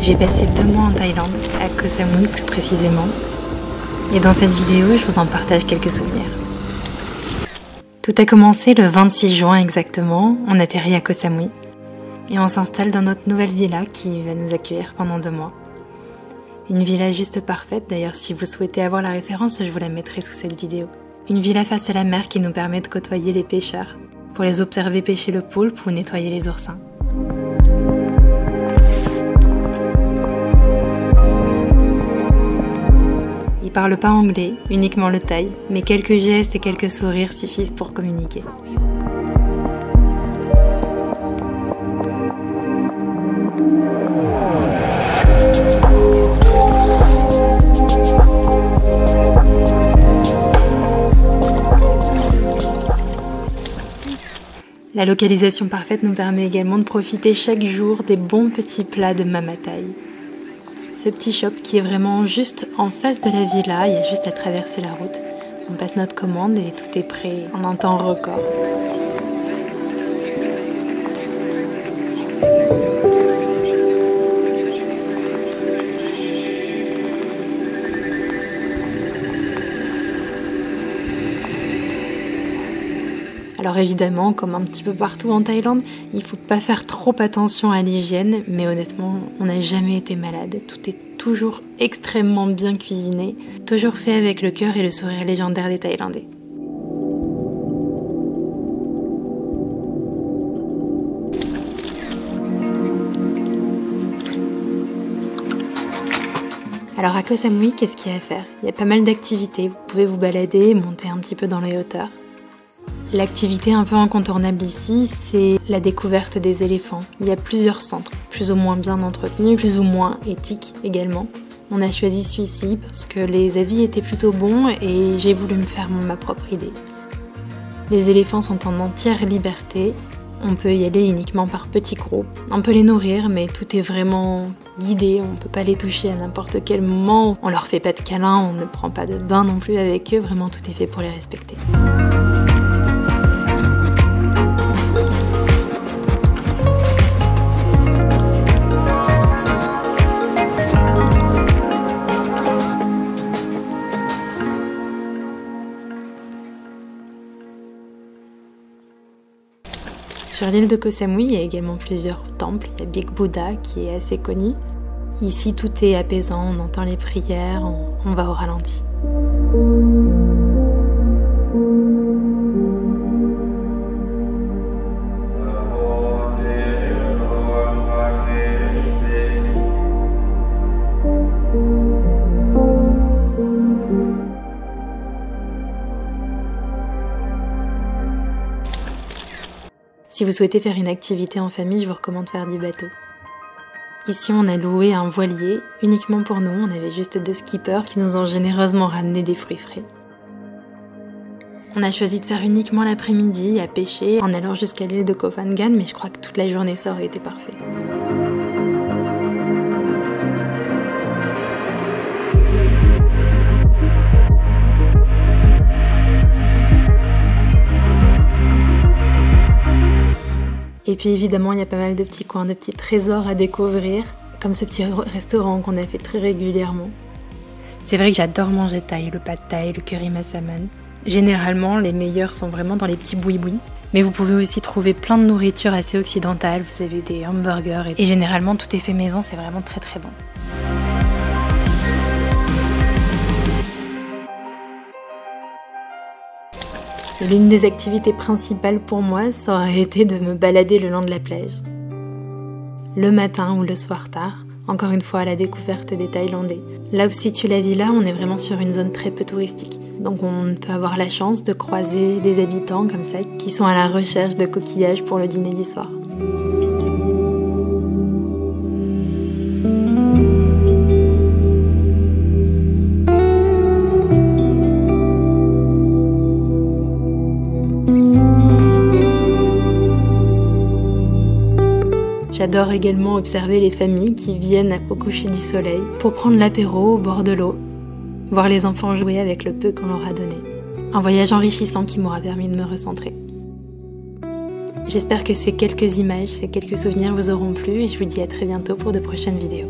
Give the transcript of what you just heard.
J'ai passé 2 mois en Thaïlande, à Koh Samui plus précisément. Et dans cette vidéo, je vous en partage quelques souvenirs. Tout a commencé le 26 juin exactement, on atterrit à Koh Samui. Et on s'installe dans notre nouvelle villa qui va nous accueillir pendant 2 mois. Une villa juste parfaite, d'ailleurs si vous souhaitez avoir la référence, je vous la mettrai sous cette vidéo. Une villa face à la mer qui nous permet de côtoyer les pêcheurs, pour les observer pêcher le poulpe ou nettoyer les oursins. Ils parlent pas anglais, uniquement le thaï, mais quelques gestes et quelques sourires suffisent pour communiquer. La localisation parfaite nous permet également de profiter chaque jour des bons petits plats de Mama Thai. Ce petit shop qui est vraiment juste en face de la villa, il y a juste à traverser la route. On passe notre commande et tout est prêt en un temps record. Alors évidemment, comme un petit peu partout en Thaïlande, il ne faut pas faire trop attention à l'hygiène, mais honnêtement, on n'a jamais été malade. Tout est toujours extrêmement bien cuisiné, toujours fait avec le cœur et le sourire légendaire des Thaïlandais. Alors à Koh Samui, qu'est-ce qu'il y a à faire? Il y a pas mal d'activités, vous pouvez vous balader, monter un petit peu dans les hauteurs. L'activité un peu incontournable ici, c'est la découverte des éléphants. Il y a plusieurs centres, plus ou moins bien entretenus, plus ou moins éthiques également. On a choisi celui-ci parce que les avis étaient plutôt bons et j'ai voulu me faire ma propre idée. Les éléphants sont en entière liberté. On peut y aller uniquement par petits groupes. On peut les nourrir, mais tout est vraiment guidé. On ne peut pas les toucher à n'importe quel moment. On leur fait pas de câlins, on ne prend pas de bain non plus avec eux. Vraiment, tout est fait pour les respecter. Sur l'île de Koh Samui, il y a également plusieurs temples. Il y a Big Buddha qui est assez connu. Ici, tout est apaisant, on entend les prières, on va au ralenti. Si vous souhaitez faire une activité en famille, je vous recommande de faire du bateau. Ici, on a loué un voilier uniquement pour nous. On avait juste 2 skippers qui nous ont généreusement ramené des fruits frais. On a choisi de faire uniquement l'après-midi à pêcher en allant jusqu'à l'île de Koh Phangan, mais je crois que toute la journée ça aurait été parfait. Et puis évidemment, il y a pas mal de petits coins, de petits trésors à découvrir, comme ce petit restaurant qu'on a fait très régulièrement. C'est vrai que j'adore manger thaï, le pad thaï, le curry massaman. Généralement, les meilleurs sont vraiment dans les petits boui-boui. Mais vous pouvez aussi trouver plein de nourriture assez occidentale, vous avez des hamburgers et généralement tout est fait maison, c'est vraiment très très bon. L'une des activités principales pour moi, ça aurait été de me balader le long de la plage. Le matin ou le soir tard, encore une fois à la découverte des Thaïlandais. Là où se situe la villa, on est vraiment sur une zone très peu touristique. Donc on peut avoir la chance de croiser des habitants comme ça qui sont à la recherche de coquillages pour le dîner du soir. J'adore également observer les familles qui viennent au coucher du soleil pour prendre l'apéro au bord de l'eau, voir les enfants jouer avec le peu qu'on leur a donné. Un voyage enrichissant qui m'aura permis de me recentrer. J'espère que ces quelques images, ces quelques souvenirs vous auront plu et je vous dis à très bientôt pour de prochaines vidéos.